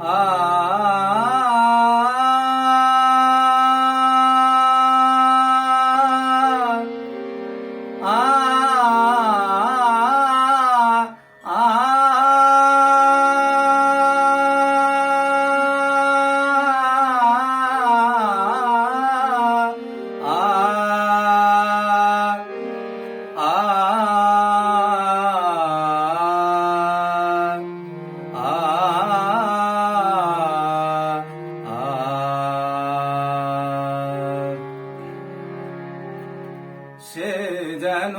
সে যেন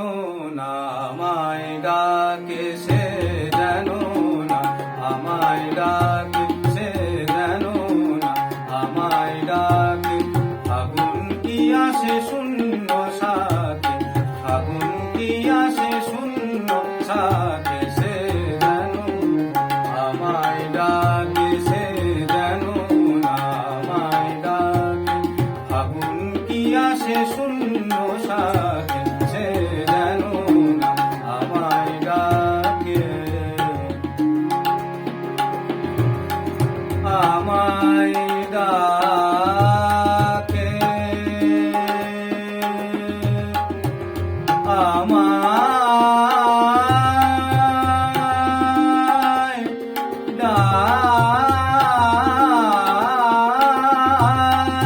না আমায় ডাকে, সে যেন না আমায় ডাকে, সে যেন না আমায় ডাকে। ফাগুন কি আসে শূন্য সাথে, ফাগুন কি আসে শূন্য সাথে, সে যেন আমায় ডাকে, সে যেন না আমায় ডাকে। ফাগুন কি আসে শূন্য সাথে, সে যেন না আমায় ডাকে। আমায় ডাকে, আমায়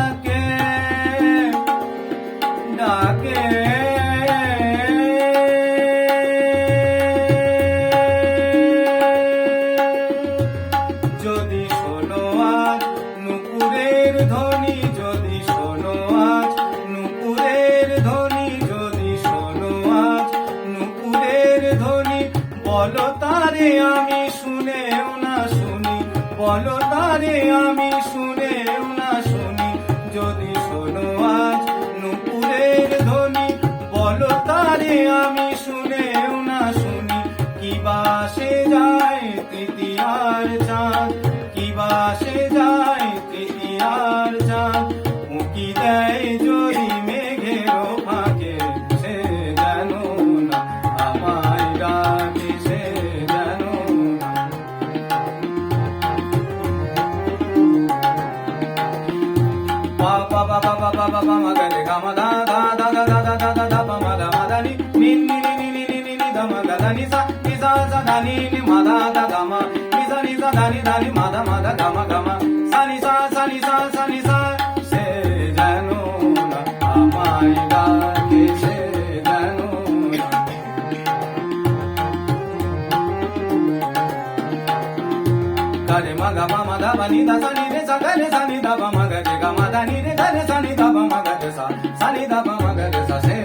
ডাকে, ডাকে। যদি শোনো আজ নুপুরের ধ্বনি, যদি শোনো আজ নুপুরের ধ্বনি, যদি শোনো আজ নুপুরের ধ্বনি, বলো তারে আমি শুনেও না শুনি, বলো তারে আমি শুনেও না শুনি। যদি শোনো আজ নুপুরের ধ্বনি, বলো তারে আমি শুনেও না শুনি। কি বাসে যায় তৃতীয়ার চাঁদ, কি বাসে যায় তৃতীয়ার চাঁদ, উঁকি দেয় যদি মেঘের ফাঁকে, সে যেন না আমায় ডাকে, সে যেন না। পা পা পা পা পা পা পা পা মা গা রে গা মা দা দা দা দা দা দা দা দা দা পা মা দা মা দা নি নি নি নি নি নি নি নি দা মা গা দা নি সা নি সা সা দা নি নি মা দা দা গা মা নি সা দা নি মা দা গা মা গা মা সা নি সা সা নি সা সা নি সা। সে যেন না আমায় ডাকে, সে যেন না। গা রে মা গা মা দা বা নি দা সা নি রে সা গা রে সা নি দা বা মা গা রে গা মা দা নি রে গা রে সা নি দা বা মা গা রে সা সা নি দা বা মা গা রে সা। সে